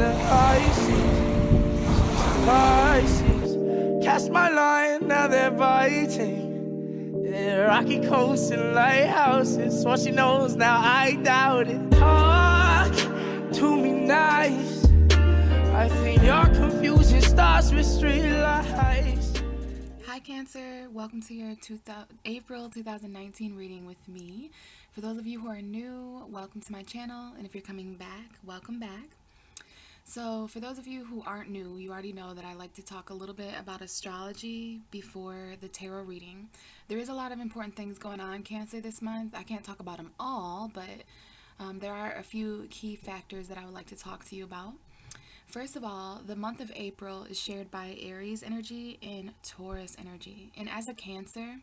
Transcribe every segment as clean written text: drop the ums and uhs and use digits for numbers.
the Pisces. Cast my line, now they're biting. Yeah, rocky coasts and lighthouses. What she knows now, I doubt it. Talk to me nice. I think your confusion starts with street lights. Hi Cancer, welcome to your April 2019 reading with me. For those of you who are new, welcome to my channel, and if you're coming back, welcome back. So for those of you who aren't new, you already know that I like to talk a little bit about astrology before the tarot reading. There is a lot of important things going on, Cancer, this month. I can't talk about them all, but there are a few key factors that I would like to talk to you about. First of all, the month of April is shared by Aries energy and Taurus energy. And as a Cancer,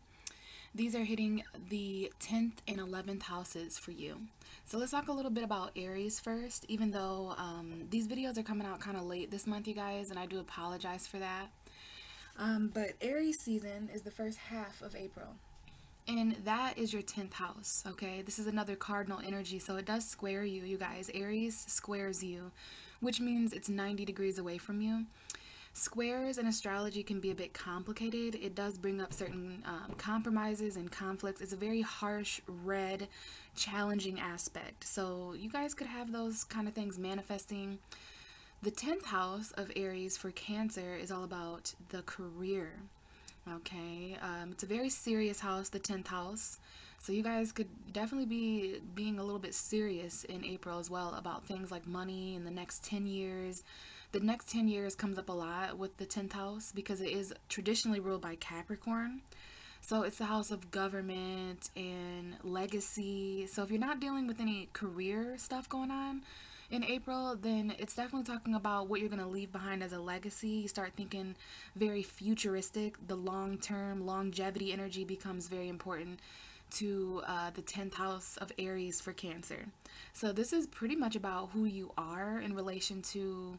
these are hitting the 10th and 11th houses for you. So let's talk a little bit about Aries first, even though these videos are coming out kind of late this month, you guys, and I do apologize for that. But Aries season is the first half of April. And that is your 10th house, okay? This is another cardinal energy, so it does square you, you guys. Aries squares you, which means it's 90 degrees away from you. Squares in astrology can be a bit complicated. It does bring up certain compromises and conflicts. It's a very harsh, red, challenging aspect. So you guys could have those kind of things manifesting. The 10th house of Aries for Cancer is all about the career. Okay, it's a very serious house, the 10th house. So you guys could definitely be being a little bit serious in April as well about things like money in the next 10 years. The next 10 years comes up a lot with the 10th house because it is traditionally ruled by Capricorn. So it's the house of government and legacy. So if you're not dealing with any career stuff going on in April, then it's definitely talking about what you're going to leave behind as a legacy. You start thinking very futuristic. The long-term longevity energy becomes very important to the 10th house of Aries for Cancer. So this is pretty much about who you are in relation to,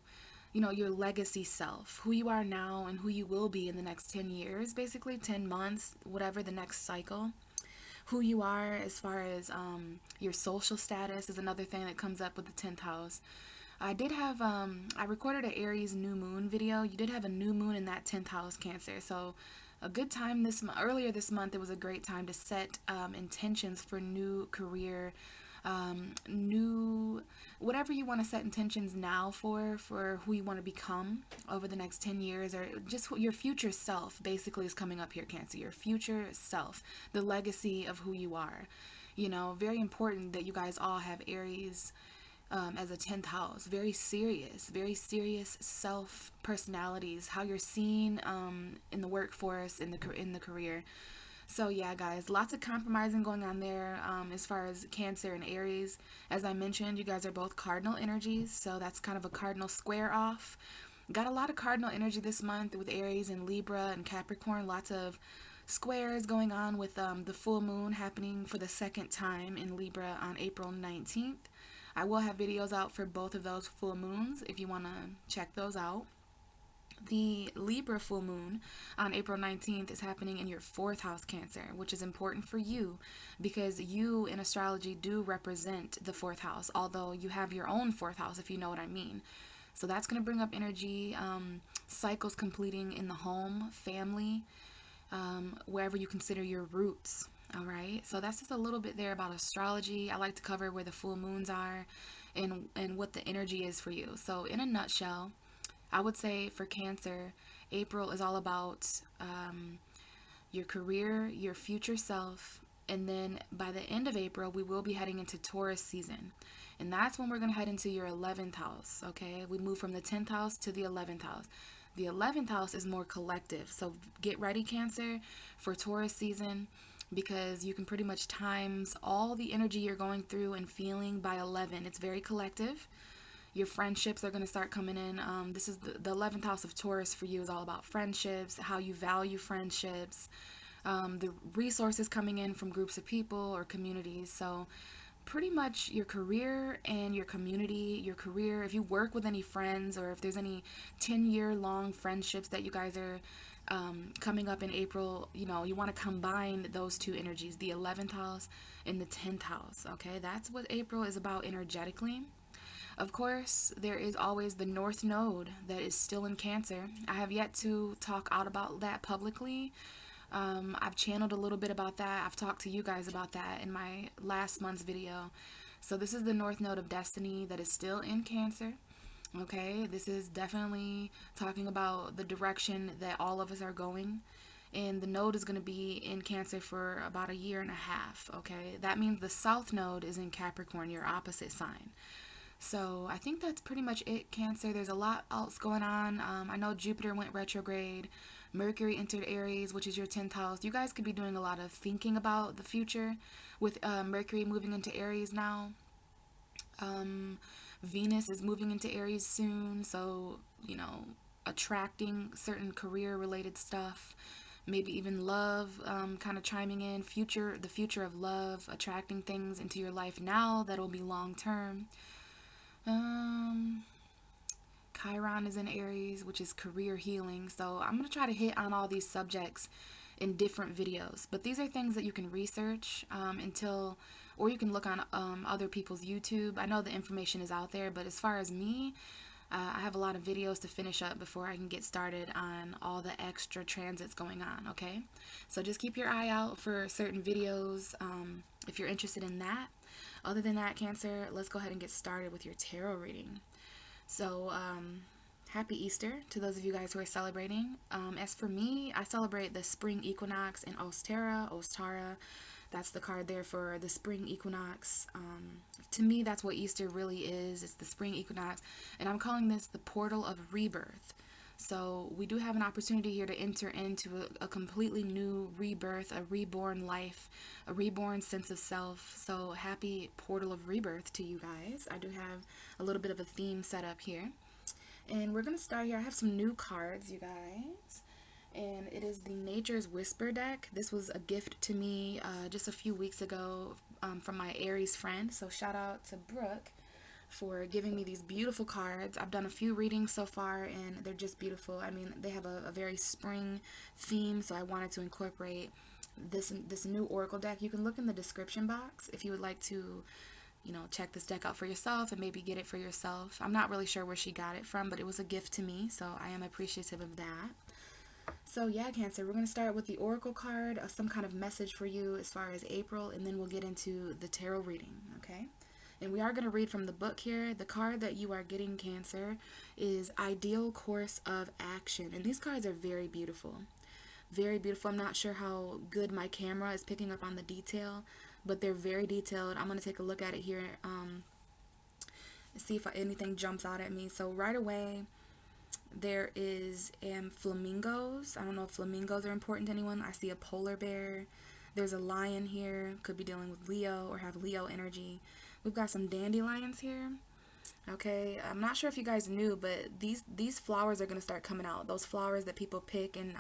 you know, your legacy self, who you are now and who you will be in the next 10 years, basically 10 months, whatever the next cycle. Who you are as far as your social status is another thing that comes up with the 10th house. I did have, I recorded an Aries new moon video. You did have a new moon in that 10th house, Cancer. So a good time earlier this month, it was a great time to set intentions for new career, new, whatever you want to set intentions now for who you want to become over the next 10 years, or just your future self basically is coming up here, Cancer. Your future self, the legacy of who you are. You know, very important that you guys all have Aries as a 10th house. Very serious self personalities, how you're seen in the workforce, in the career. So yeah, guys, lots of compromising going on there as far as Cancer and Aries. As I mentioned, you guys are both cardinal energies, so that's kind of a cardinal square off. Got a lot of cardinal energy this month with Aries and Libra and Capricorn. Lots of squares going on with the full moon happening for the second time in Libra on April 19th. I will have videos out for both of those full moons if you want to check those out. The Libra full moon on April 19th is happening in your 4th house, Cancer, which is important for you because you in astrology do represent the 4th house, although you have your own 4th house, if you know what I mean. So that's going to bring up energy, cycles completing in the home, family, wherever you consider your roots. All right, so that's just a little bit there about astrology. I like to cover where the full moons are and what the energy is for you. So in a nutshell, I would say for Cancer, April is all about your career, your future self, and then by the end of April, we will be heading into Taurus season. And that's when we're going to head into your 11th house, okay? We move from the 10th house to the 11th house. The 11th house is more collective, so get ready, Cancer, for Taurus season, because you can pretty much times all the energy you're going through and feeling by 11. It's very collective. Your friendships are going to start coming in. This is the 11th house of Taurus for you is all about friendships, how you value friendships, the resources coming in from groups of people or communities. So pretty much your career and your community, your career, if you work with any friends or if there's any 10-year long friendships that you guys are coming up in April, you know, you want to combine those two energies, the 11th house and the 10th house, okay? That's what April is about energetically. Of course, there is always the North Node that is still in Cancer. I have yet to talk out about that publicly. I've channeled a little bit about that. I've talked to you guys about that in my last month's video. So this is the North Node of Destiny that is still in Cancer. Okay, this is definitely talking about the direction that all of us are going. And the node is going to be in Cancer for about a year and a half. Okay, that means the South Node is in Capricorn, your opposite sign. So I think that's pretty much it, Cancer. There's a lot else going on. I know Jupiter went retrograde. Mercury entered Aries, which is your 10th house. You guys could be doing a lot of thinking about the future with Mercury moving into Aries now. Venus is moving into Aries soon, so, you know, attracting certain career-related stuff, maybe even love kind of chiming in, the future of love, attracting things into your life now that'll be long-term. Chiron is in Aries, which is career healing, so I'm going to try to hit on all these subjects in different videos, but these are things that you can research or you can look on other people's YouTube. I know the information is out there, but as far as me, I have a lot of videos to finish up before I can get started on all the extra transits going on, okay? So just keep your eye out for certain videos if you're interested in that. Other than that, Cancer, let's go ahead and get started with your tarot reading. So, happy Easter to those of you guys who are celebrating. As for me, I celebrate the spring equinox in Ostara. That's the card there for the spring equinox. To me, that's what Easter really is. It's the spring equinox. And I'm calling this the portal of rebirth. So we do have an opportunity here to enter into a completely new rebirth, a reborn life, a reborn sense of self. So happy portal of rebirth to you guys. I do have a little bit of a theme set up here. And we're going to start here. I have some new cards, you guys. And it is the Nature's Whisper deck. This was a gift to me just a few weeks ago from my Aries friend. So shout out to Brooke for giving me these beautiful cards. I've done a few readings so far and they're just beautiful. I mean, they have a very spring theme, so I wanted to incorporate this new oracle deck. You can look in the description box if you would like to, you know, check this deck out for yourself and maybe get it for yourself. I'm not really sure where she got it from, but it was a gift to me, so I am appreciative of that. So yeah, Cancer, we're going to start with the oracle card, some kind of message for you as far as April, and then we'll get into the tarot reading, okay? And we are going to read from the book here. The card that you are getting, Cancer, is Ideal Course of Action. And these cards are very beautiful. Very beautiful. I'm not sure how good my camera is picking up on the detail, but they're very detailed. I'm going to take a look at it here, see if anything jumps out at me. So right away, there is flamingos. I don't know if flamingos are important to anyone. I see a polar bear. There's a lion here. Could be dealing with Leo or have Leo energy. We've got some dandelions here. Okay, I'm not sure if you guys knew, but these flowers are going to start coming out. Those flowers that people pick and,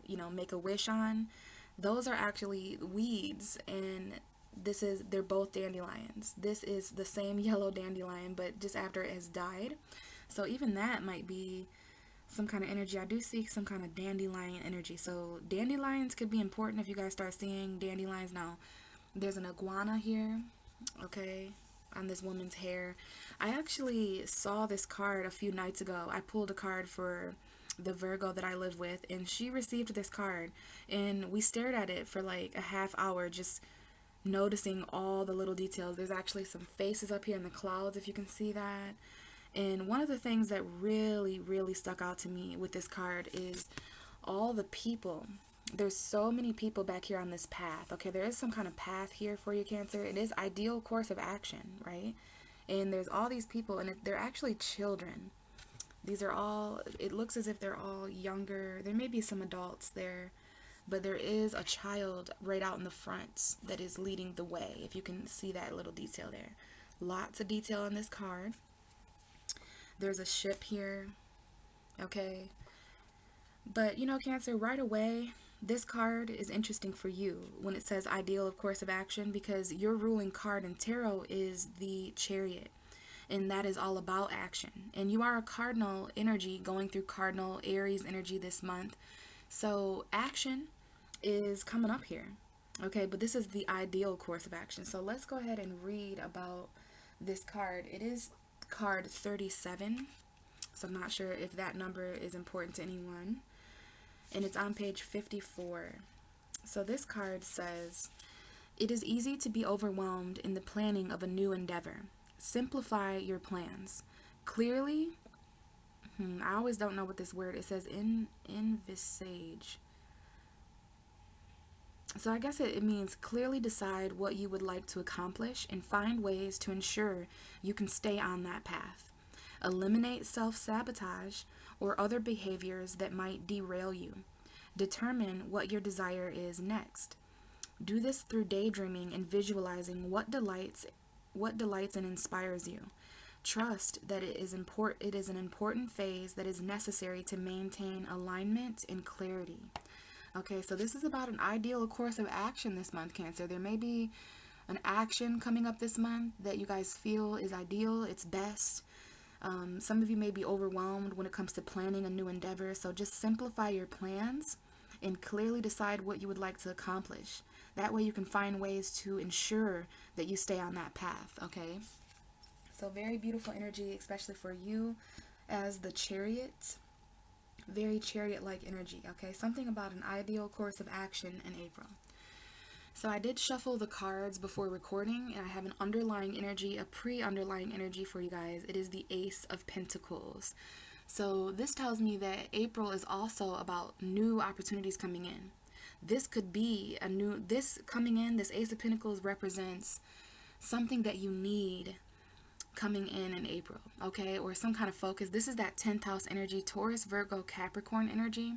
you know, make a wish on. Those are actually weeds, and they're both dandelions. This is the same yellow dandelion, but just after it has died. So even that might be some kind of energy. I do see some kind of dandelion energy. So dandelions could be important if you guys start seeing dandelions. Now, there's an iguana here, okay, on this woman's hair. I actually saw this card a few nights ago. I pulled a card for the Virgo that I live with, and she received this card, and we stared at it for like a half hour, just noticing all the little details. There's actually some faces up here in the clouds, if you can see that. And one of the things that really, really stuck out to me with this card is all the people. There's so many people back here on this path. Okay, there is some kind of path here for you, Cancer. It is ideal course of action, right? And there's all these people, and they're actually children. These are all, it looks as if they're all younger. There may be some adults there, but there is a child right out in the front that is leading the way, if you can see that little detail there. Lots of detail on this card. There's a ship here, okay? But, you know, Cancer, right away, this card is interesting for you when it says ideal of course of action, because your ruling card in tarot is the Chariot, and that is all about action. And you are a cardinal energy going through cardinal Aries energy this month. So action is coming up here, okay? But this is the ideal course of action. So let's go ahead and read about this card. It is card 37. So I'm not sure if that number is important to anyone. And it's on page 54. So this card says, it is easy to be overwhelmed in the planning of a new endeavor. Simplify your plans. Clearly, I always don't know what this word, it says envisage. So I guess it means clearly decide what you would like to accomplish and find ways to ensure you can stay on that path. Eliminate self-sabotage or other behaviors that might derail you. Determine what your desire is next. Do this through daydreaming and visualizing what delights and inspires you. Trust that it is an important phase that is necessary to maintain alignment and clarity. Okay, so this is about an ideal course of action this month, Cancer. There may be an action coming up this month that you guys feel is ideal, it's best. Some of you may be overwhelmed when it comes to planning a new endeavor, so just simplify your plans and clearly decide what you would like to accomplish. That way you can find ways to ensure that you stay on that path, okay? So very beautiful energy, especially for you as the Chariot. Very Chariot-like energy, okay? Something about an ideal course of action in April. So I did shuffle the cards before recording, and I have an underlying energy, a pre-underlying energy for you guys. It is the Ace of Pentacles. So this tells me that April is also about new opportunities coming in. This could be this coming in, this Ace of Pentacles represents something that you need coming in April, okay, or some kind of focus. This is that 10th house energy, Taurus, Virgo, Capricorn energy.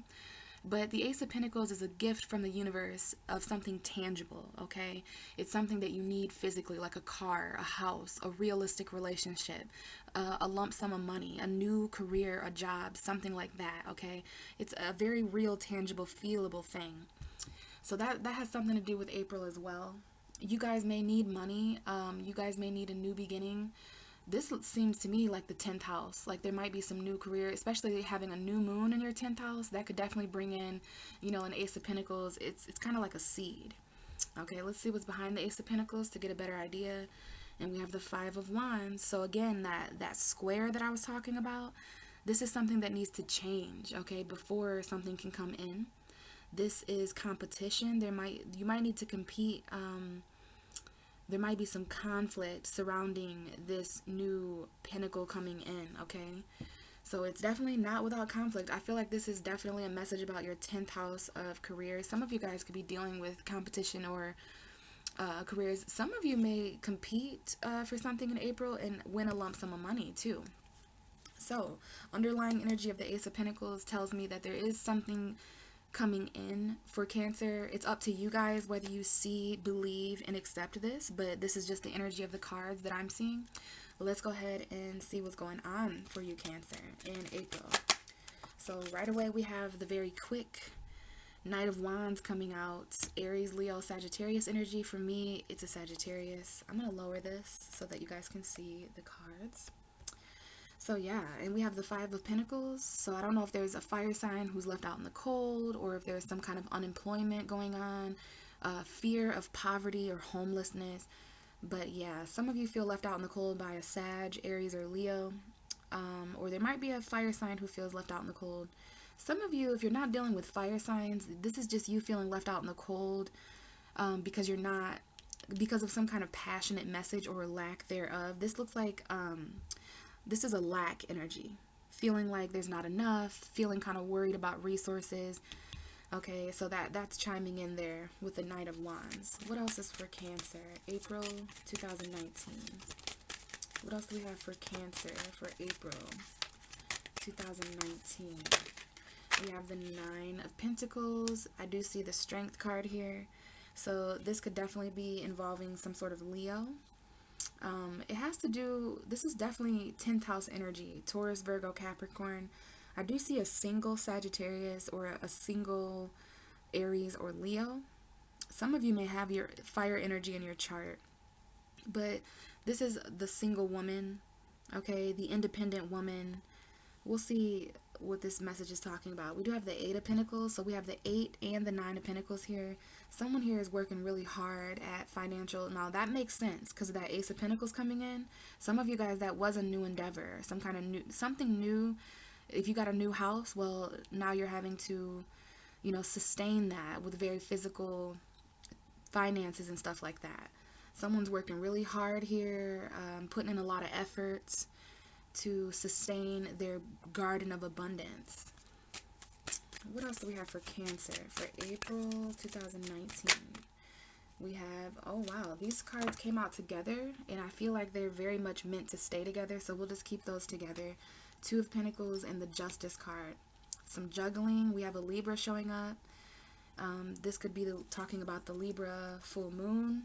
But the Ace of Pentacles is a gift from the universe of something tangible, okay? It's something that you need physically, like a car, a house, a realistic relationship, a lump sum of money, a new career, a job, something like that, okay? It's a very real, tangible, feelable thing. So that has something to do with April as well. You guys may need money. You guys may need a new beginning. This seems to me like the 10th house. Like there might be some new career, especially having a new moon in your 10th house. That could definitely bring in, an Ace of Pentacles. It's kind of like a seed. Okay, let's see what's behind the Ace of Pentacles to get a better idea. And we have the Five of Wands. So again, that square that I was talking about, this is something that needs to change, okay, before something can come in. This is competition. You might need to compete. There might be some conflict surrounding this new pentacle coming in, okay? So it's definitely not without conflict. I feel like this is definitely a message about your 10th house of career. Some of you guys could be dealing with competition or careers. Some of you may compete for something in April and win a lump sum of money too. So underlying energy of the Ace of Pentacles tells me that there is something coming in for Cancer. It's up to you guys whether you see, believe, and accept this, but this is just the energy of the cards that I'm seeing. But let's go ahead and see what's going on for you, Cancer, in April. So right away we have the very quick Knight of Wands coming out. Aries, Leo, Sagittarius energy. For me, it's a Sagittarius. I'm going to lower this so that you guys can see the cards. So yeah, and we have the Five of Pentacles. So I don't know if there's a fire sign who's left out in the cold, or if there's some kind of unemployment going on, fear of poverty or homelessness. But yeah, some of you feel left out in the cold by a Sag, Aries, or Leo. Or there might be a fire sign who feels left out in the cold. Some of you, if you're not dealing with fire signs, this is just you feeling left out in the cold because of some kind of passionate message or lack thereof. This looks like this is a lack energy, feeling like there's not enough, feeling kind of worried about resources. Okay, so that's chiming in there with the Knight of Wands. What else is for Cancer? April 2019. What else do we have for Cancer for April 2019? We have the Nine of Pentacles. I do see the Strength card here. So this could definitely be involving some sort of Leo. It has to do, this is definitely 10th house energy, Taurus, Virgo, Capricorn. I do see a single Sagittarius or a single Aries or Leo. Some of you may have your fire energy in your chart, but this is the single woman, okay, the independent woman. We'll see what this message is talking about. We do have the Eight of Pentacles, so we have the 8 and the 9 of Pentacles here. Someone here is working really hard at financial. Now that makes sense because of that Ace of Pentacles coming in. Some of you guys, that was a new endeavor, some kind of new, something new. If you got a new house, well, now you're having to, you know, sustain that with very physical finances and stuff like that. Someone's working really hard here, putting in a lot of efforts to sustain their garden of abundance. What else do we have for Cancer for April 2019? We have, oh wow, these cards came out together, and I feel like they're very much meant to stay together, so we'll just keep those together. Two of Pentacles and the Justice card. Some juggling. We have a Libra showing up. This could be talking about the Libra full moon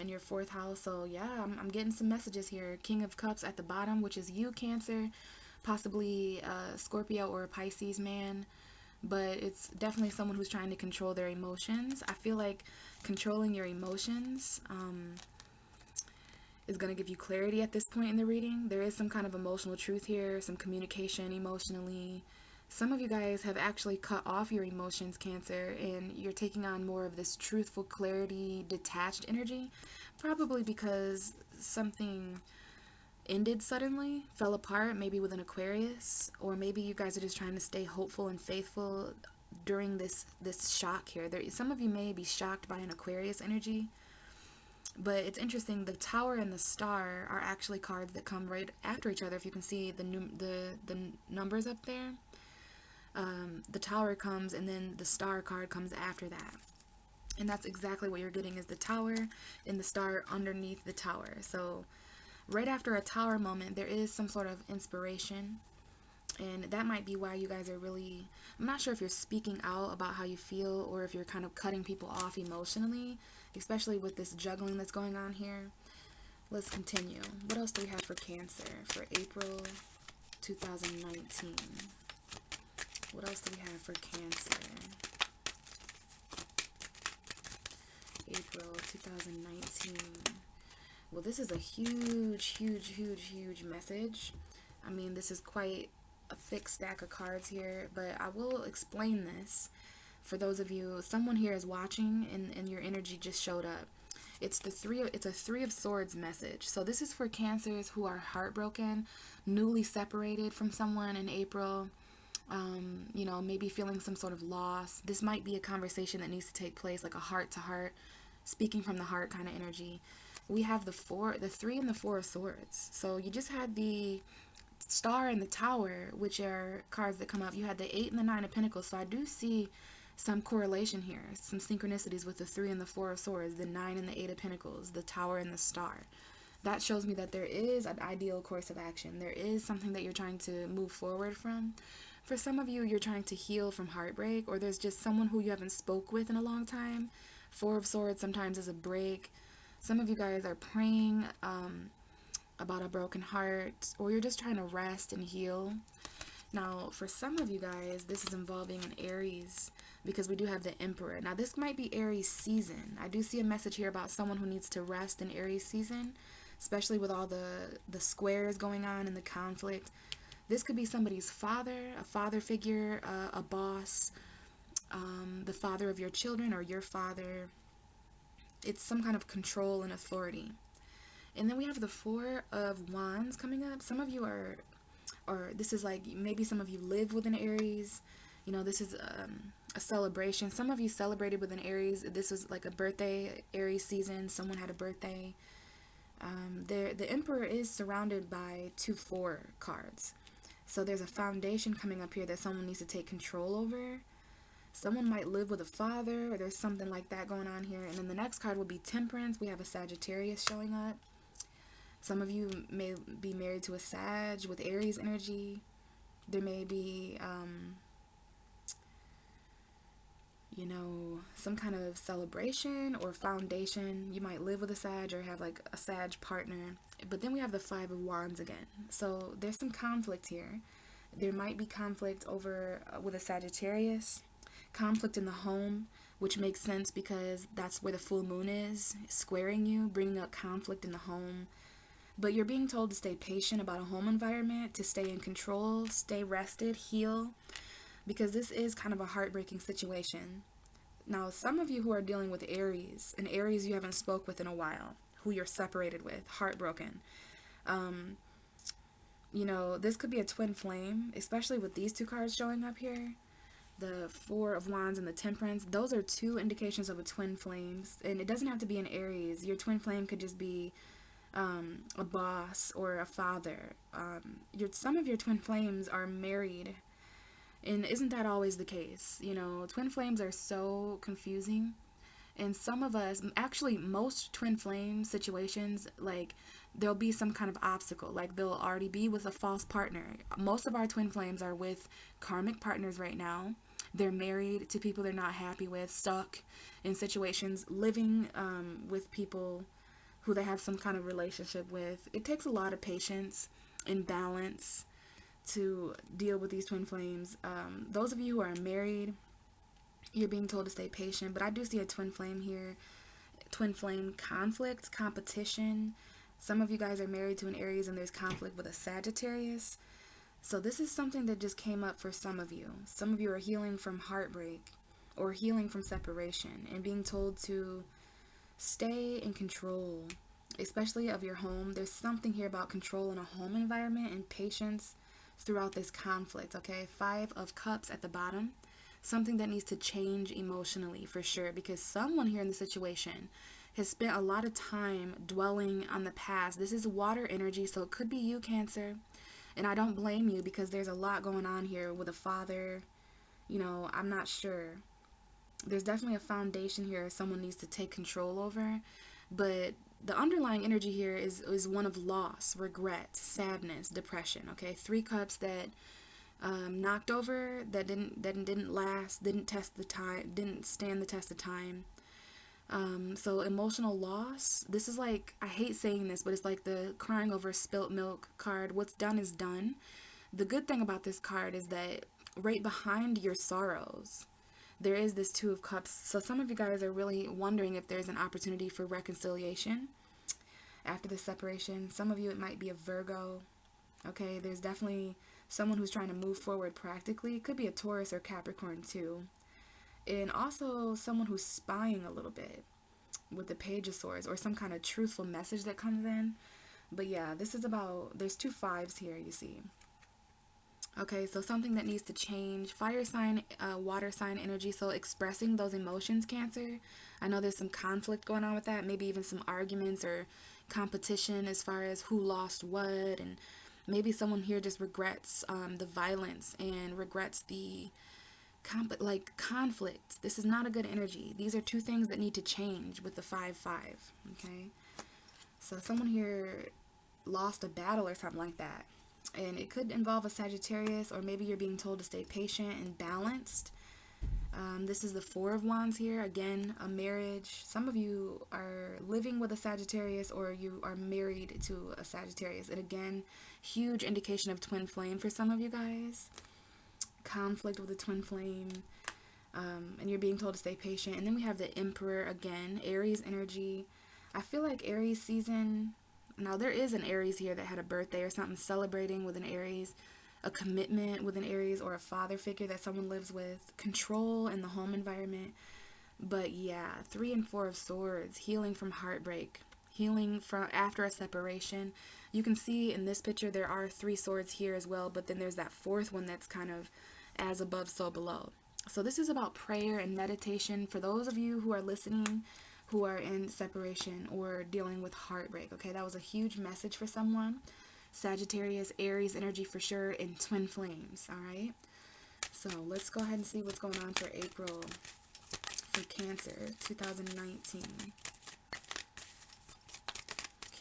in your 4th house. So yeah, I'm getting some messages here. King of Cups at the bottom, which is you, Cancer, possibly a Scorpio or a Pisces man, but it's definitely someone who's trying to control their emotions. I feel like controlling your emotions is going to give you clarity at this point in the reading. There is some kind of emotional truth here, some communication emotionally. Some of you guys have actually cut off your emotions, Cancer, and you're taking on more of this truthful clarity, detached energy, probably because something ended suddenly, fell apart, maybe with an Aquarius, or maybe you guys are just trying to stay hopeful and faithful during this shock here. Some of you may be shocked by an Aquarius energy. But it's interesting, the Tower and the Star are actually cards that come right after each other. If you can see the numbers up there, the Tower comes and then the Star card comes after that. And that's exactly what you're getting, is the Tower and the Star underneath the Tower. So right after a Tower moment, there is some sort of inspiration. And that might be why you guys are really, I'm not sure if you're speaking out about how you feel or if you're kind of cutting people off emotionally, especially with this juggling that's going on here. Let's continue. What else do we have for Cancer for April 2019? What else do we have for Cancer? April 2019. Well, this is a huge message. I mean, this is quite a thick stack of cards here, but I will explain this for those of you. Someone here is watching and your energy just showed up. It's a 3 of Swords message. So this is for Cancers who are heartbroken, newly separated from someone in April, you know, maybe feeling some sort of loss. This might be a conversation that needs to take place, like a heart to heart, speaking from the heart kind of energy. We have the 3 and the 4 of Swords. So you just had the Star and the Tower, which are cards that come up. You had the 8 and the 9 of Pentacles. So I do see some correlation here, some synchronicities with the 3 and the 4 of Swords, the 9 and the 8 of Pentacles, the Tower and the Star. That shows me that there is an ideal course of action. There is something that you're trying to move forward from. For some of you, you're trying to heal from heartbreak, or there's just someone who you haven't spoke with in a long time. 4 of Swords sometimes is a break. Some of you guys are praying about a broken heart, or you're just trying to rest and heal. Now, for some of you guys, this is involving an Aries, because we do have the Emperor. Now, this might be Aries season. I do see a message here about someone who needs to rest in Aries season, especially with all the squares going on and the conflict. This could be somebody's father, a father figure, a boss, the father of your children or your father. It's some kind of control and authority. And then we have the 4 of Wands coming up. Some of you are, or this is like, maybe some of you live with an Aries. You know, this is a celebration. Some of you celebrated with an Aries. This was like a birthday, Aries season. Someone had a birthday. The Emperor is surrounded by 2 4 cards. So there's a foundation coming up here that someone needs to take control over. Someone might live with a father, or there's something like that going on here. And then the next card will be Temperance. We have a Sagittarius showing up. Some of you may be married to a Sag with Aries energy. There may be, you know, some kind of celebration or foundation. You might live with a Sag or have like a Sag partner. But then we have the 5 of Wands again. So there's some conflict here. There might be conflict over with a Sagittarius. Conflict in the home, which makes sense because that's where the full moon is, squaring you, bringing up conflict in the home. But you're being told to stay patient about a home environment, to stay in control, stay rested, heal, because this is kind of a heartbreaking situation. Now, some of you who are dealing with Aries, an Aries you haven't spoke with in a while, who you're separated with, heartbroken. You know, this could be a twin flame, especially with these two cards showing up here. The Four of Wands and the Temperance. Those are two indications of a twin flames. And it doesn't have to be an Aries. Your twin flame could just be a boss or a father. Some of your twin flames are married. And isn't that always the case? You know, twin flames are so confusing. And some of us, actually most twin flame situations, like there'll be some kind of obstacle. Like they'll already be with a false partner. Most of our twin flames are with karmic partners right now. They're married to people they're not happy with, stuck in situations, living with people who they have some kind of relationship with. It takes a lot of patience and balance to deal with these twin flames. Those of you who are married, you're being told to stay patient, but I do see a twin flame here. Twin flame conflict, competition. Some of you guys are married to an Aries and there's conflict with a Sagittarius. So this is something that just came up for some of you. Some of you are healing from heartbreak or healing from separation and being told to stay in control, especially of your home. There's something here about control in a home environment and patience throughout this conflict, okay? 5 of Cups at the bottom. Something that needs to change emotionally for sure, because someone here in the situation has spent a lot of time dwelling on the past. This is water energy, so it could be you, Cancer. And I don't blame you because there's a lot going on here with a father. You know, I'm not sure. There's definitely a foundation here someone needs to take control over. But the underlying energy here is one of loss, regret, sadness, depression. Okay, 3 cups that knocked over, that didn't last, didn't stand the test of time. So emotional loss. This is like, I hate saying this, but it's like the crying over spilt milk card. What's done is done. The good thing about this card is that right behind your sorrows, there is this 2 of Cups. So some of you guys are really wondering if there's an opportunity for reconciliation after the separation. Some of you, it might be a Virgo. Okay, there's definitely someone who's trying to move forward practically. It could be a Taurus or Capricorn too. And also someone who's spying a little bit with the Page of Swords or some kind of truthful message that comes in. But yeah, this is about, there's 2 5s here, you see. Okay, so something that needs to change. Fire sign, water sign energy. So expressing those emotions, Cancer. I know there's some conflict going on with that. Maybe even some arguments or competition as far as who lost what. And maybe someone here just regrets the violence and regrets the conflict. This is not a good energy. These are 2 things that need to change with the 5-5. Okay, so someone here lost a battle or something like that, and it could involve a Sagittarius, or maybe you're being told to stay patient and balanced. This is the 4 of Wands here. Again, a marriage. Some of you are living with a Sagittarius or you are married to a Sagittarius, and again, huge indication of twin flame for some of you guys. Conflict with a twin flame, and you're being told to stay patient. And then we have the Emperor again, Aries energy. I feel like Aries season, now there is an Aries here that had a birthday or something, celebrating with an Aries, a commitment with an Aries, or a father figure that someone lives with, control in the home environment. But yeah, 3 and 4 of Swords, healing from heartbreak, healing from after a separation. You can see in this picture there are 3 swords here as well, but then there's that 4th one that's kind of as above, so below. So this is about prayer and meditation for those of you who are listening, who are in separation or dealing with heartbreak. Okay, that was a huge message for someone. Sagittarius, Aries energy for sure, and twin flames. All right, so let's go ahead and see what's going on for April for Cancer 2019.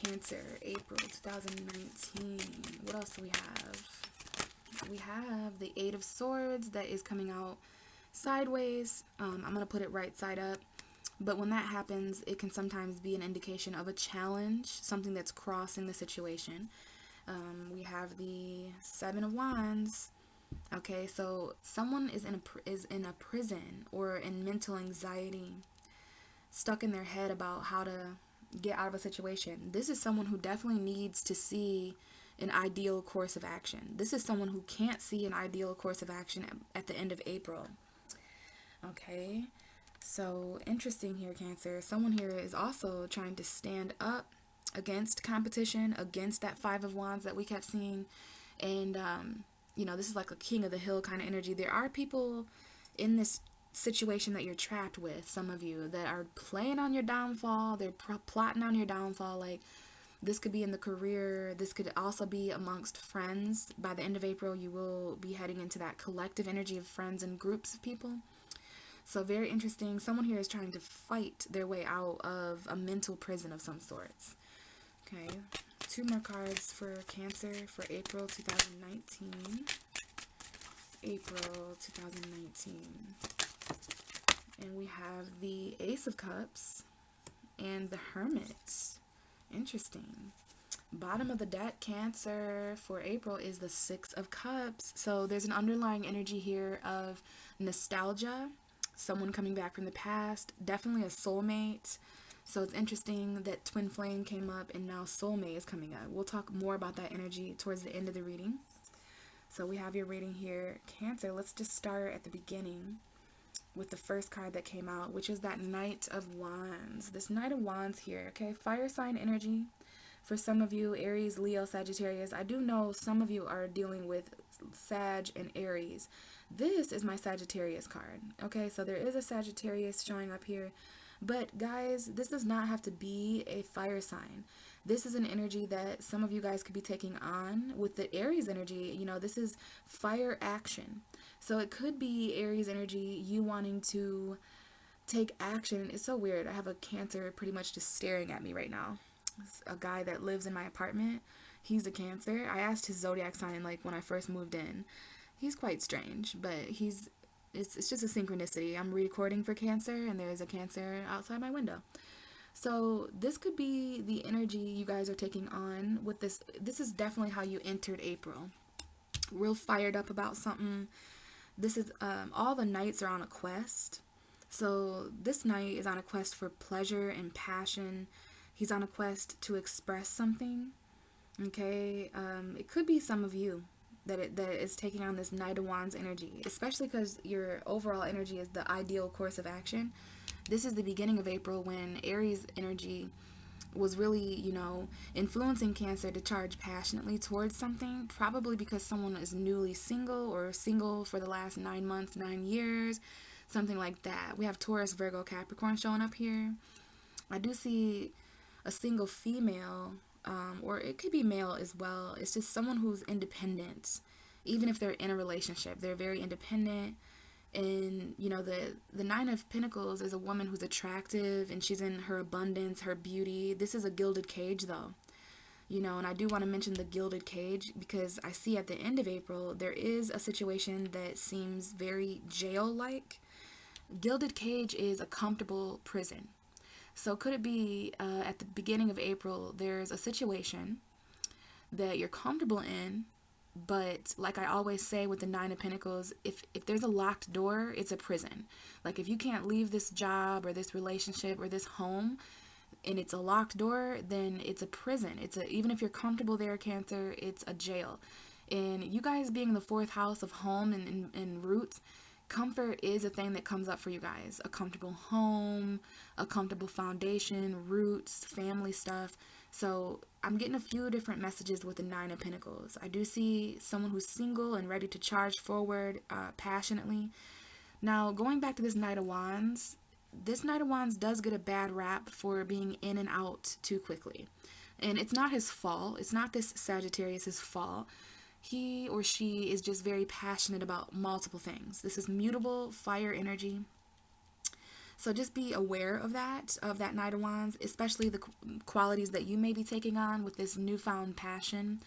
Cancer, April 2019. What else do we have? We have the 8 of Swords that is coming out sideways. I'm going to put it right side up. But when that happens, it can sometimes be an indication of a challenge, something that's crossing the situation. We have the 7 of Wands. Okay, so someone is in a prison or in mental anxiety, stuck in their head about how to, get out of a situation. This is someone who definitely needs to see an ideal course of action. This is someone who can't see an ideal course of action at the end of April. Okay, so interesting here, Cancer. Someone here is also trying to stand up against competition, against that Five of Wands that we kept seeing. And, this is like a king of the hill kind of energy. There are people in this situation that you're trapped with, some of you, that are playing on your downfall. They're plotting on your downfall. Like, this could be in the career. This could also be amongst friends. By the end of April, you will be heading into that collective energy of friends and groups of people. So very interesting. Someone here is trying to fight their way out of a mental prison of some sorts. Okay, 2 more cards for Cancer for April 2019. April 2019. And we have the Ace of Cups and the Hermit. Interesting. Bottom of the deck, Cancer, for April is the Six of Cups. So there's an underlying energy here of nostalgia, someone coming back from the past, definitely a soulmate. So it's interesting that twin flame came up and now soulmate is coming up. We'll talk more about that energy towards the end of the reading. So we have your reading here, Cancer. Let's just start at the beginning with the first card that came out, which is that Knight of Wands. This Knight of Wands here, okay, fire sign energy. For some of you, Aries, Leo, Sagittarius. I do know some of you are dealing with Sag and Aries. This is my Sagittarius card, okay? So there is a Sagittarius showing up here. But guys, this does not have to be a fire sign. This is an energy that some of you guys could be taking on with the Aries energy. This is fire action. So it could be Aries energy, you wanting to take action. It's so weird. I have a Cancer pretty much just staring at me right now. It's a guy that lives in my apartment. He's a Cancer. I asked his zodiac sign like when I first moved in. He's quite strange, but it's just a synchronicity. I'm recording for Cancer and there's a Cancer outside my window. So this could be the energy you guys are taking on with this. This is definitely how you entered April. Real fired up about something. This is, all the knights are on a quest. So this knight is on a quest for pleasure and passion. He's on a quest to express something. Okay, it could be some of you that is taking on this Knight of Wands energy, especially because your overall energy is the ideal course of action. This is the beginning of April when Aries energy was really, influencing Cancer to charge passionately towards something, probably because someone is newly single or single for the last 9 months, 9 years, something like that. We have Taurus, Virgo, Capricorn showing up here. I do see a single female, or it could be male as well. It's just someone who's independent. Even if they're in a relationship, they're very independent. And, the Nine of Pentacles is a woman who's attractive and she's in her abundance, her beauty. This is a gilded cage, though. And I do want to mention the gilded cage because I see at the end of April, there is a situation that seems very jail-like. Gilded cage is a comfortable prison. So could it be at the beginning of April, there's a situation that you're comfortable in, but like I always say with the Nine of Pentacles, if there's a locked door, it's a prison. Like if you can't leave this job or this relationship or this home and it's a locked door, then it's a prison. Even if you're comfortable there, Cancer, it's a jail. And you guys being in the 4th house of home and roots, comfort is a thing that comes up for you guys. A comfortable home, a comfortable foundation, roots, family stuff. So I'm getting a few different messages with the Nine of Pentacles. I do see someone who's single and ready to charge forward passionately. Now, going back to this Knight of Wands, this Knight of Wands does get a bad rap for being in and out too quickly. And it's not his fault. It's not this Sagittarius' fault. He or she is just very passionate about multiple things. This is mutable fire energy. So just be aware of that Knight of Wands, especially the qualities that you may be taking on with this newfound passion.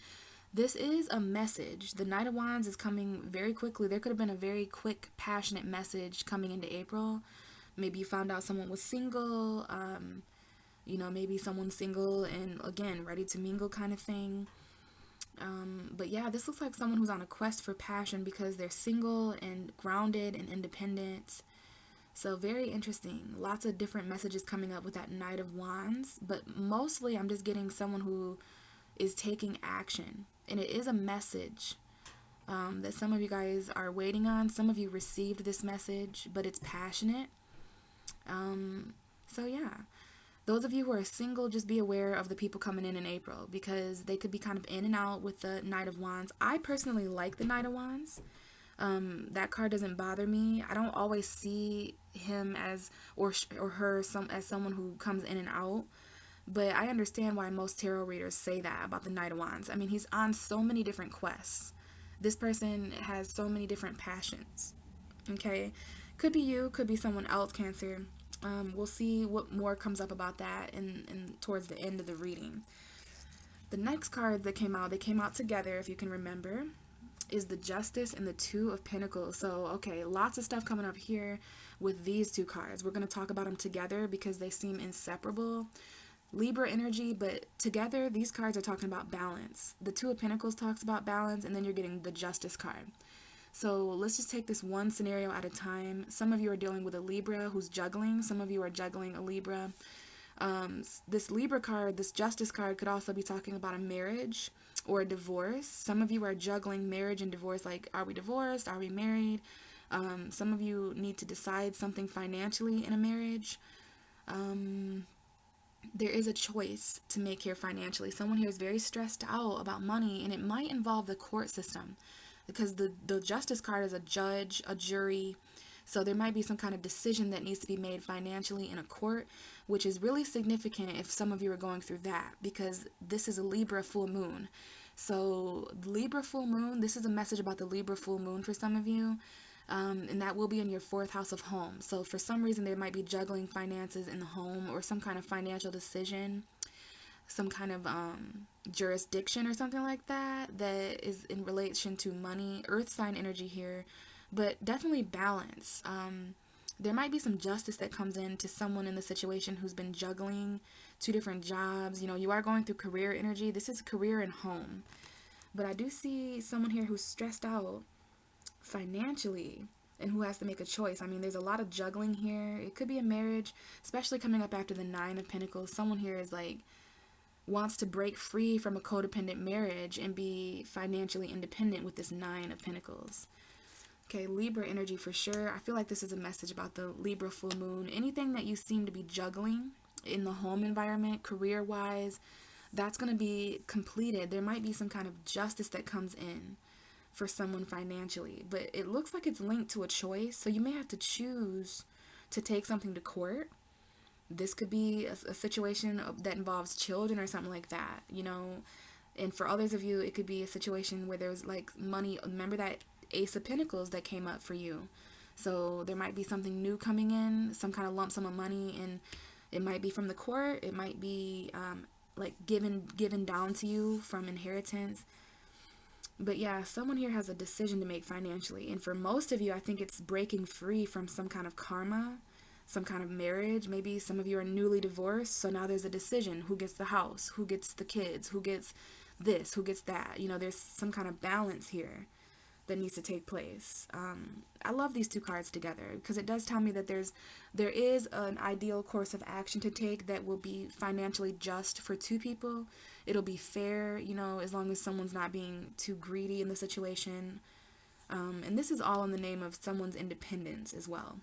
This is a message. The Knight of Wands is coming very quickly. There could have been a very quick, passionate message coming into April. Maybe you found out someone was single, maybe someone's single and, again, ready to mingle kind of thing. But yeah, this looks like someone who's on a quest for passion because they're single and grounded and independent. So very interesting. Lots of different messages coming up with that Knight of Wands, but mostly I'm just getting someone who is taking action. And it is a message that some of you guys are waiting on. Some of you received this message, but it's passionate. So yeah. Those of you who are single, just be aware of the people coming in April, because they could be kind of in and out with the Knight of Wands. I personally like the Knight of Wands. That card doesn't bother me. I don't always see him as or her as someone who comes in and out, but I understand why most tarot readers say that about the Knight of Wands. I mean, he's on so many different quests. This person has so many different passions. Okay, could be you, could be someone else, Cancer. We'll see what more comes up about that in towards the end of the reading. The next card that came out, they came out together, if you can remember, is the Justice and the Two of Pentacles. So, okay, lots of stuff coming up here with these two cards. We're going to talk about them together because they seem inseparable. Libra energy, but together, these cards are talking about balance. The Two of Pentacles talks about balance, and then you're getting the Justice card. So let's just take this one scenario at a time. Some of you are dealing with a Libra who's juggling. Some of you are juggling a Libra. This Libra card, this Justice card, could also be talking about a marriage or a divorce. Some of you are juggling marriage and divorce, like, are we divorced? Are we married? Some of you need to decide something financially in a marriage. There is a choice to make here financially. Someone here is very stressed out about money, and it might involve the court system, because the Justice card is a judge, a jury. So there might be some kind of decision that needs to be made financially in a court, which is really significant if some of you are going through that, because this is a Libra full moon. So Libra full moon, this is a message about the Libra full moon for some of you. And that will be in your 4th house of home. So for some reason, there might be juggling finances in the home, or some kind of financial decision, some kind of jurisdiction or something like that, that is in relation to money. Earth sign energy here, but definitely balance. There might be some justice that comes in to someone in the situation who's been juggling 2 different jobs. You know, you are going through career energy. This is career and home. But I do see someone here who's stressed out financially and who has to make a choice. I mean, there's a lot of juggling here. It could be a marriage, especially coming up after the 9 of Pentacles. Someone here is like, wants to break free from a codependent marriage and be financially independent with this 9 of Pentacles. Okay, Libra energy for sure. I feel like this is a message about the Libra full moon. Anything that you seem to be juggling in the home environment, career-wise, that's going to be completed. There might be some kind of justice that comes in for someone financially, but it looks like it's linked to a choice. So you may have to choose to take something to court. This could be a situation that involves children or something like that, you know. And for others of you, it could be a situation where there's like money. Remember that Ace of Pentacles that came up for you. So there might be something new coming in, some kind of lump sum of money, and it might be from the court. It might be like given down to you from inheritance. But yeah, someone here has a decision to make financially. And for most of you, I think it's breaking free from some kind of karma, some kind of marriage. Maybe some of you are newly divorced, so now there's a decision. Who gets the house? Who gets the kids? Who gets this? Who gets that? You know, there's some kind of balance here that needs to take place. I love these two cards together because it does tell me that there is an ideal course of action to take that will be financially just for two people. It'll be fair, you know, as long as someone's not being too greedy in the situation. And this is all in the name of someone's independence as well.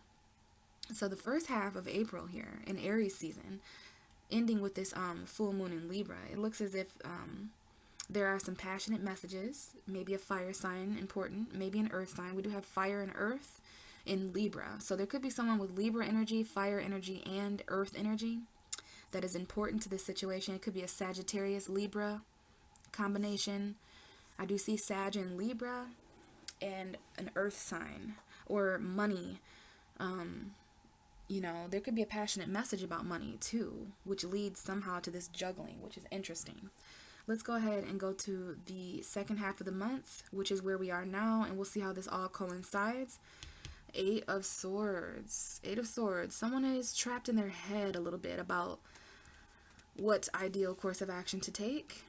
So the first half of April here in Aries season, ending with this full moon in Libra, it looks as if there are some passionate messages, maybe a fire sign important, maybe an earth sign. We do have fire and earth in Libra. So there could be someone with Libra energy, fire energy, and earth energy that is important to this situation. It could be a Sagittarius Libra combination. I do see Sag and Libra and an earth sign or money. You know, there could be a passionate message about money too, which leads somehow to this juggling, which is interesting. Let's go ahead and go to the second half of the month, which is where we are now, and we'll see how this all coincides. 8 of Swords. 8 of Swords. Someone is trapped in their head a little bit about what ideal course of action to take,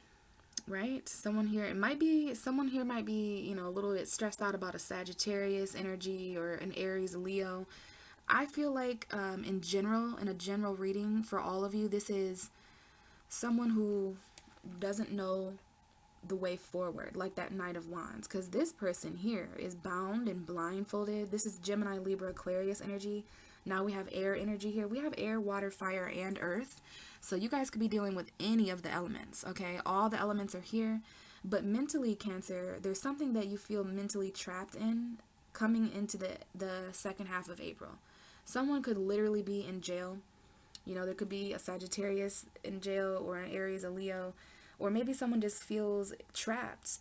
right? Someone here might be, you know, a little bit stressed out about a Sagittarius energy or an Aries Leo. I feel like in general, in a general reading for all of you, this is someone who doesn't know the way forward, like that Knight of Wands, because this person here is bound and blindfolded. This is Gemini, Libra, Aquarius energy. Now we have air energy here. We have air, water, fire, and earth. So you guys could be dealing with any of the elements, okay? All the elements are here. But mentally, Cancer, there's something that you feel mentally trapped in coming into the second half of April. Someone could literally be in jail. You know, there could be a Sagittarius in jail, or an Aries, a Leo, or maybe someone just feels trapped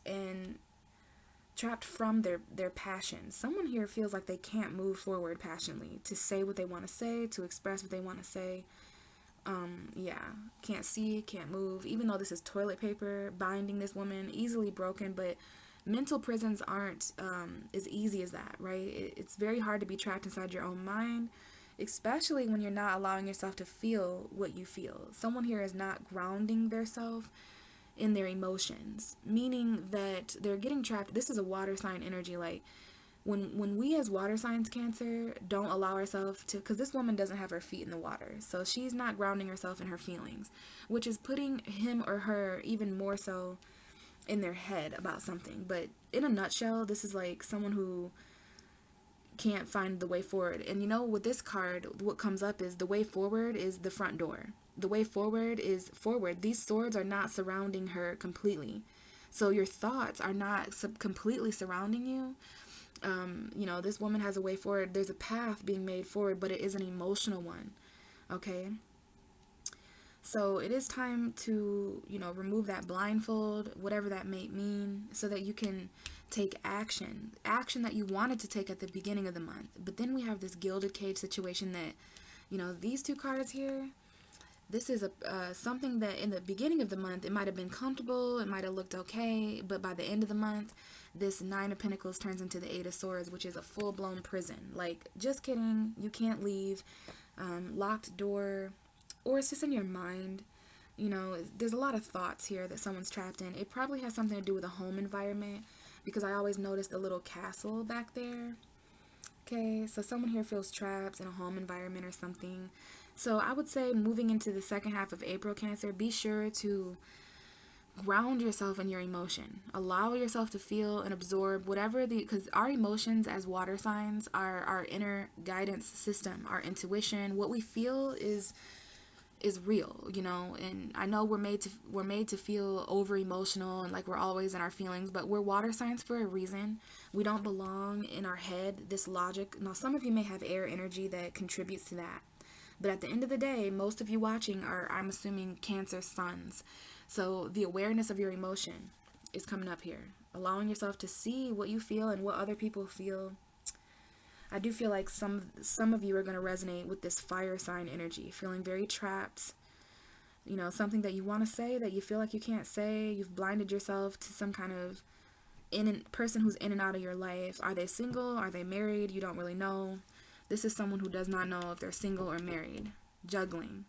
from their passion. Someone here feels like they can't move forward passionately to say what they want to say, to express what they want to say. Yeah, can't see, can't move. Even though this is toilet paper binding this woman, easily broken, but mental prisons aren't as easy as that, right? It's very hard to be trapped inside your own mind, especially when you're not allowing yourself to feel what you feel. Someone here is not grounding themselves in their emotions, meaning that they're getting trapped. This is a water sign energy. Like when we as water signs, Cancer, don't allow ourselves to, because this woman doesn't have her feet in the water, so she's not grounding herself in her feelings, which is putting him or her even more so in their head about something. But in a nutshell, this is like someone who can't find the way forward. And you know, with this card, what comes up is the way forward is the front door. The way forward is forward. These swords are not surrounding her completely. So your thoughts are not completely surrounding you. You know, this woman has a way forward. There's a path being made forward, but it is an emotional one. Okay? So it is time to, you know, remove that blindfold, whatever that may mean, so that you can take action that you wanted to take at the beginning of the month. But then we have this gilded cage situation that, you know, these two cards here, this is something that in the beginning of the month, it might have been comfortable, it might have looked okay, but by the end of the month, this Nine of Pentacles turns into the Eight of Swords, which is a full-blown prison. Like, just kidding, you can't leave, locked door, or it's just in your mind. You know, there's a lot of thoughts here that someone's trapped in. It probably has something to do with a home environment, because I always noticed a little castle back there. Okay, so someone here feels trapped in a home environment or something. So I would say moving into the second half of April, Cancer, be sure to ground yourself in your emotion. Allow yourself to feel and absorb whatever because our emotions as water signs are our inner guidance system, our intuition. What we feel is real, you know. And I know we're made to feel over emotional and like we're always in our feelings, but we're water signs for a reason. We don't belong in our head, this logic. Now, some of you may have air energy that contributes to that. But at the end of the day, most of you watching are, I'm assuming, Cancer suns. So the awareness of your emotion is coming up here. Allowing yourself to see what you feel and what other people feel. I do feel like some of you are going to resonate with this fire sign energy. Feeling very trapped. You know, something that you want to say that you feel like you can't say. You've blinded yourself to some kind of person who's in and out of your life. Are they single? Are they married? You don't really know. This is someone who does not know if they're single or married. Juggling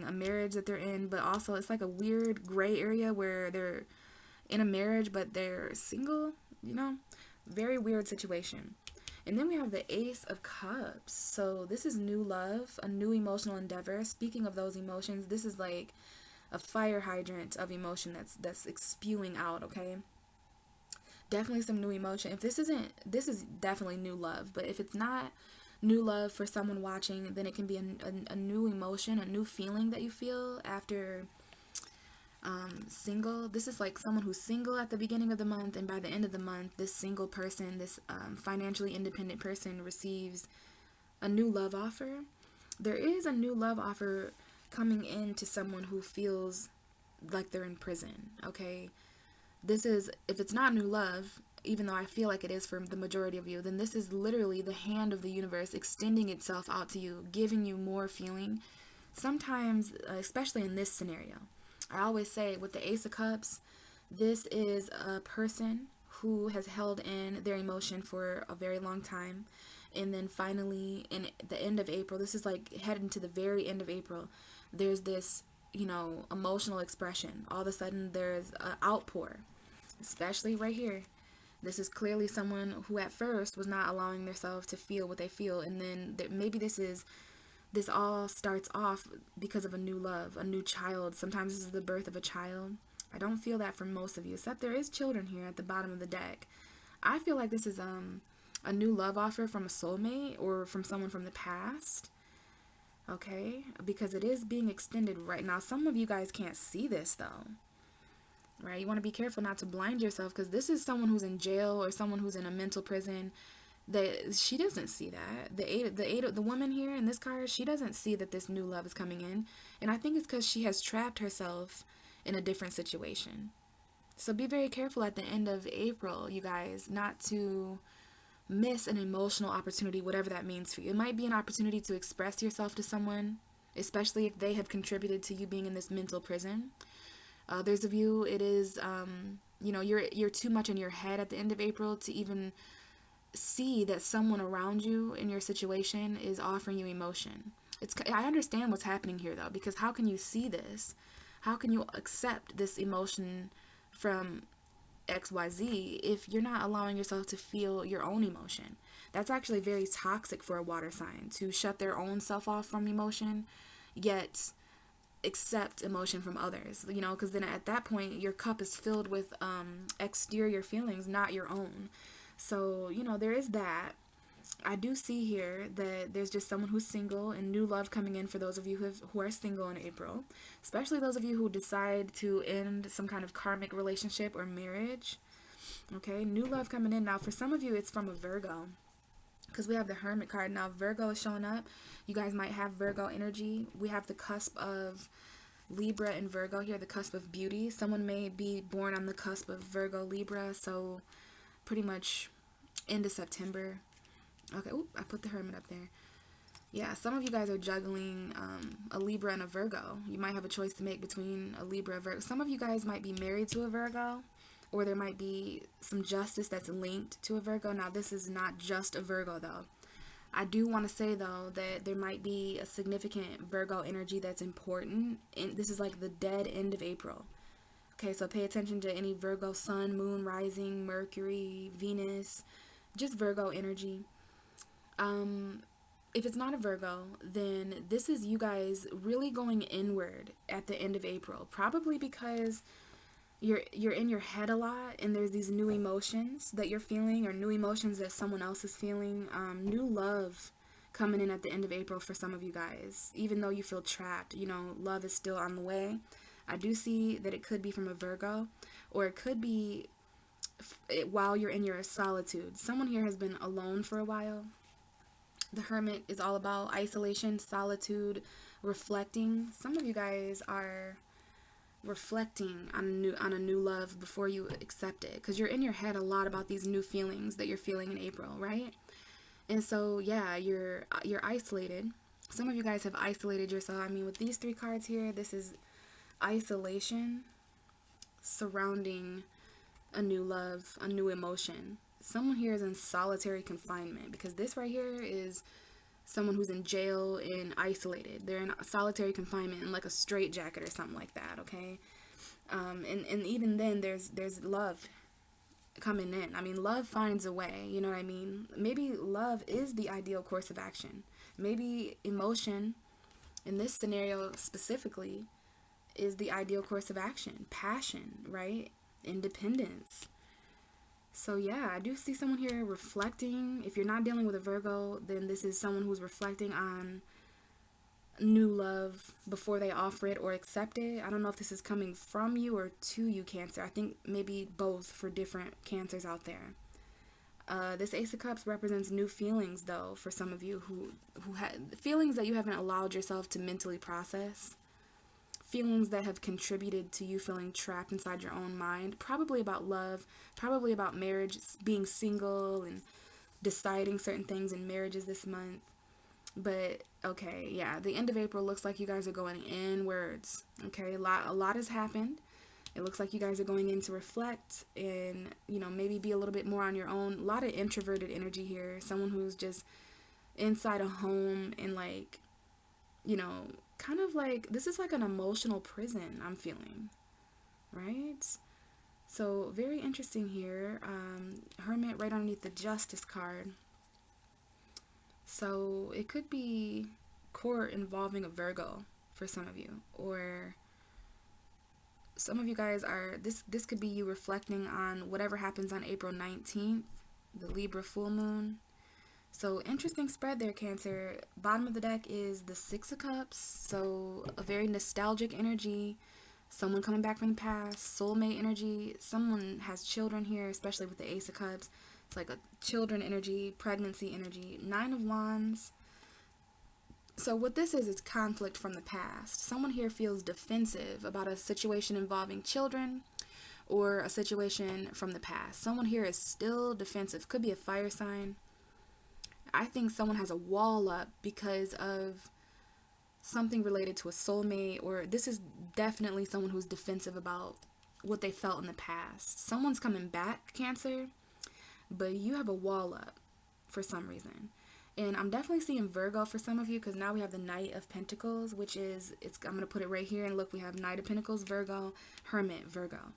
a marriage that they're in, but also it's like a weird gray area where they're in a marriage but they're single, you know? Very weird situation. And then we have the Ace of Cups. So this is new love, a new emotional endeavor. Speaking of those emotions, this is like a fire hydrant of emotion that's spewing out, okay? Definitely some new emotion. If this is definitely new love, but if it's not new love for someone watching, then it can be a new emotion, a new feeling that you feel after single. This is like someone who's single at the beginning of the month, and by the end of the month, this single person, this financially independent person receives a new love offer. There is a new love offer coming in to someone who feels like they're in prison, okay? This is, if it's not new love, even though I feel like it is for the majority of you, then this is literally the hand of the universe extending itself out to you, giving you more feeling. Sometimes, especially in this scenario, I always say with the Ace of Cups, this is a person who has held in their emotion for a very long time. And then finally, in the end of April, this is like heading to the very end of April, there's this, you know, emotional expression. All of a sudden, there's an outpour. Especially right here. This is clearly someone who at first was not allowing themselves to feel what they feel, and then maybe this all starts off because of a new love, a new child. Sometimes this is the birth of a child. I don't feel that for most of you, except there is children here at the bottom of the deck. I feel like this is a new love offer from a soulmate or from someone from the past. Okay, because it is being extended right now. Some of you guys can't see this though. Right? You want to be careful not to blind yourself, because this is someone who's in jail or someone who's in a mental prison. That she doesn't see that. The woman here in this card, she doesn't see that this new love is coming in. And I think it's because she has trapped herself in a different situation. So be very careful at the end of April, you guys, not to miss an emotional opportunity, whatever that means for you. It might be an opportunity to express yourself to someone, especially if they have contributed to you being in this mental prison. Others of you, it is, you're too much in your head at the end of April to even see that someone around you in your situation is offering you emotion. I understand what's happening here though, because how can you see this? How can you accept this emotion from XYZ if you're not allowing yourself to feel your own emotion? That's actually very toxic for a water sign, to shut their own self off from emotion, yet accept emotion from others, because then at that point your cup is filled with exterior feelings, not your own. So there is that. I do see here that there's just someone who's single and new love coming in for those of you who are single in April, especially those of you who decide to end some kind of karmic relationship or marriage. Okay, new love coming in. Now for some of you it's from a Virgo, because we have the Hermit card. Now Virgo is showing up. You guys might have Virgo energy. We have the cusp of Libra and Virgo here, the cusp of beauty. Someone may be born on the cusp of Virgo, Libra, so pretty much into September. Okay, oop, I put the Hermit up there. Yeah, some of you guys are juggling a Libra and a Virgo. You might have a choice to make between a Libra and a Virgo. Some of you guys might be married to a Virgo, or there might be some justice that's linked to a Virgo. Now, this is not just a Virgo, though. I do want to say, though, that there might be a significant Virgo energy that's important. And this is like the dead end of April. Okay, so pay attention to any Virgo sun, moon, rising, Mercury, Venus, just Virgo energy. If it's not a Virgo, then this is you guys really going inward at the end of April. Probably because you're in your head a lot, and there's these new emotions that you're feeling, or new emotions that someone else is feeling. New love coming in at the end of April for some of you guys. Even though you feel trapped, love is still on the way. I do see that it could be from a Virgo, or it could be while you're in your solitude. Someone here has been alone for a while. The Hermit is all about isolation, solitude, reflecting. Some of you guys are reflecting on a new love before you accept it, because you're in your head a lot about these new feelings that you're feeling in April, right? And so yeah, you're isolated. Some of you guys have isolated yourself. I mean, with these three cards here, this is isolation surrounding a new love, a new emotion. Someone here is in solitary confinement, because this right here is someone who's in jail and isolated. They're in solitary confinement in like a straitjacket or something like that, okay? And even then there's love coming in. I mean, love finds a way, you know what I mean? Maybe love is the ideal course of action. Maybe emotion, in this scenario specifically, is the ideal course of action. Passion, right? Independence. So yeah, I do see someone here reflecting. If you're not dealing with a Virgo, then this is someone who's reflecting on new love before they offer it or accept it. I don't know if this is coming from you or to you, Cancer. I think maybe both for different Cancers out there. This Ace of Cups represents new feelings, though, for some of you who had feelings that you haven't allowed yourself to mentally process. Feelings that have contributed to you feeling trapped inside your own mind, probably about love, probably about marriage, being single and deciding certain things in marriages this month. But okay, yeah, the end of April looks like you guys are going inwards. Okay, a lot has happened. It looks like you guys are going in to reflect and, maybe be a little bit more on your own. A lot of introverted energy here. Someone who's just inside a home and kind of like, this is like an emotional prison I'm feeling, right? So very interesting here. Hermit right underneath the Justice card. So it could be court involving a Virgo for some of you, or some of you guys are, this could be you reflecting on whatever happens on April 19th, the Libra full moon. So interesting spread there, Cancer. Bottom of the deck is the Six of Cups, so a very nostalgic energy, someone coming back from the past, soulmate energy. Someone has children here, especially with the Ace of Cups. It's like a children energy, pregnancy energy. Nine of Wands. So what this is conflict from the past. Someone here feels defensive about a situation involving children or a situation from the past. Someone here is still defensive. Could be a fire sign. I think someone has a wall up because of something related to a soulmate, or this is definitely someone who's defensive about what they felt in the past. Someone's coming back, Cancer, but you have a wall up for some reason. And I'm definitely seeing Virgo for some of you, because now we have the Knight of Pentacles, which is, I'm going to put it right here, and look, we have Knight of Pentacles, Virgo, Hermit, Virgo.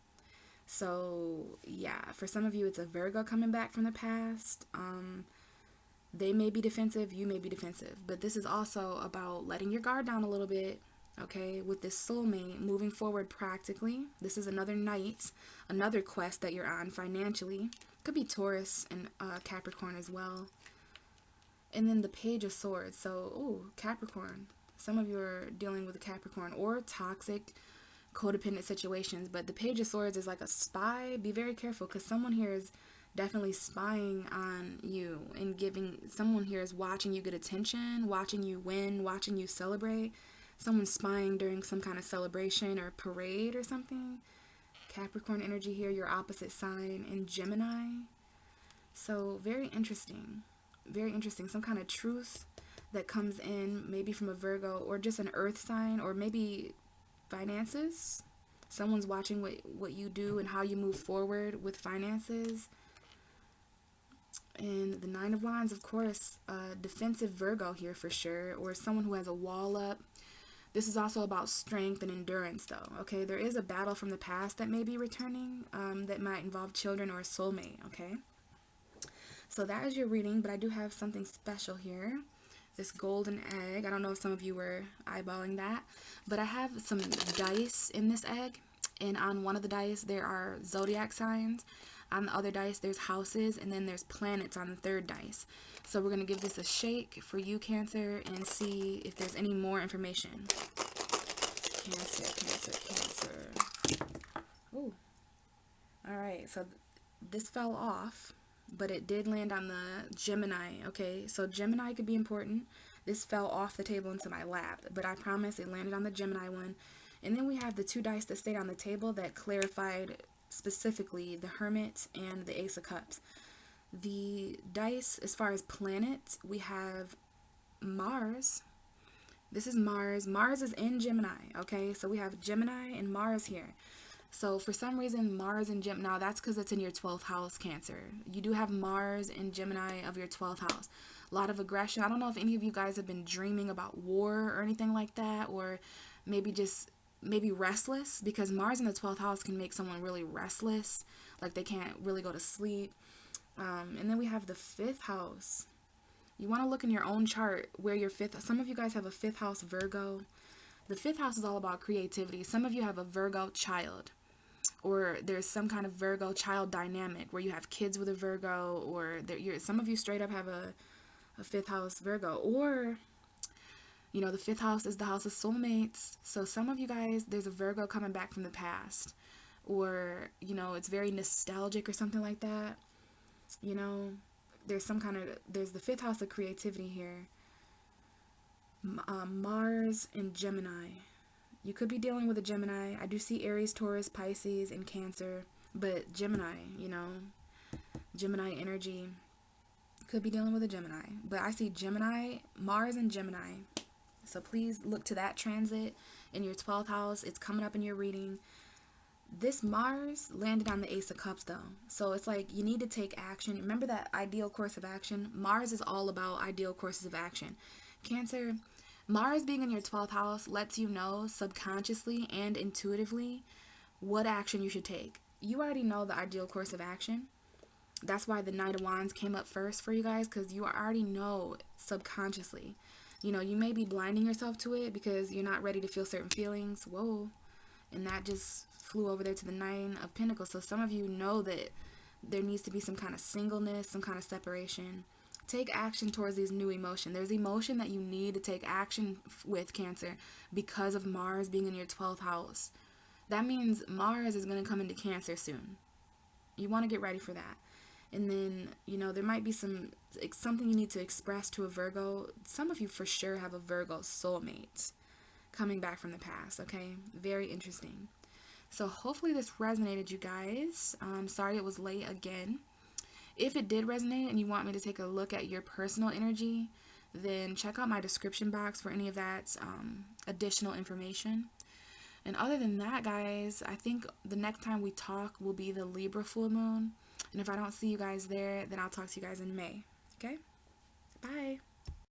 So, yeah, for some of you, it's a Virgo coming back from the past. They may be defensive, you may be defensive, but this is also about letting your guard down a little bit, okay, with this soulmate, moving forward practically. This is another Knight, another quest that you're on financially. Could be Taurus and Capricorn as well. And then the Page of Swords. So, ooh, Capricorn. Some of you are dealing with a Capricorn or toxic, codependent situations. But the Page of Swords is like a spy. Be very careful, because someone here is definitely spying on you and giving, someone here is watching you get attention, watching you win, watching you celebrate. Someone's spying during some kind of celebration or parade or something. Capricorn energy here, your opposite sign, in Gemini. So very interesting. Very interesting. Some kind of truth that comes in, maybe from a Virgo or just an earth sign, or maybe finances. Someone's watching what you do and how you move forward with finances. And the Nine of Wands, of course, defensive Virgo here for sure, or someone who has a wall up. This is also about strength and endurance, though, okay? There is a battle from the past that may be returning, that might involve children or a soulmate, okay? So that is your reading, but I do have something special here. This golden egg. I don't know if some of you were eyeballing that, but I have some dice in this egg, and on one of the dice there are zodiac signs. On the other dice there's houses, and then there's planets on the third dice. So we're going to give this a shake for you, Cancer, and see if there's any more information. Cancer, Cancer, Cancer. Ooh. Alright, so this fell off, but it did land on the Gemini, okay? So Gemini could be important. This fell off the table into my lap, but I promise it landed on the Gemini one. And then we have the two dice that stayed on the table that clarified specifically the Hermit and the Ace of Cups. The dice, as far as planets, we have Mars. This is Mars. Mars is in Gemini, okay? So we have Gemini and Mars here. So for some reason, Mars and Gemini, now that's because it's in your 12th house, Cancer. You do have Mars and Gemini of your 12th house. A lot of aggression. I don't know if any of you guys have been dreaming about war or anything like that, or maybe restless, because Mars in the 12th house can make someone really restless, like they can't really go to sleep. And then we have the 5th house. You want to look in your own chart where your some of you guys have a 5th house Virgo. The 5th house is all about creativity. Some of you have a Virgo child, or there's some kind of Virgo child dynamic where you have kids with a Virgo, or some of you straight up have a 5th house Virgo, or you know, the 5th house is the house of soulmates. So some of you guys, there's a Virgo coming back from the past, or you know, it's very nostalgic or something like that. You know, there's the 5th house of creativity here. Mars and Gemini. You could be dealing with a Gemini. I do see Aries, Taurus, Pisces, and Cancer, but Gemini, you know, Gemini energy. Could be dealing with a Gemini, but I see Gemini, Mars and Gemini. So please look to that transit in your 12th house. It's coming up in your reading. This Mars landed on the Ace of Cups, though. So it's like you need to take action. Remember that ideal course of action? Mars is all about ideal courses of action. Cancer, Mars being in your 12th house lets you know subconsciously and intuitively what action you should take. you already know the ideal course of action. That's why the Knight of Wands came up first for you guys, because you already know subconsciously. You know, you may be blinding yourself to it because you're not ready to feel certain feelings. Whoa. And that just flew over there to the Nine of Pentacles. So some of you know that there needs to be some kind of singleness, some kind of separation. Take action towards these new emotion. There's emotion that you need to take action with, Cancer, because of Mars being in your 12th house. That means Mars is going to come into Cancer soon. You want to get ready for that. And then, you know, there might be something you need to express to a Virgo. Some of you for sure have a Virgo soulmate coming back from the past, okay? Very interesting. So hopefully this resonated, you guys. Sorry it was late again. If it did resonate and you want me to take a look at your personal energy, then check out my description box for any of that additional information. And other than that, guys, I think the next time we talk will be the Libra full moon. And if I don't see you guys there, then I'll talk to you guys in May. Okay? Bye.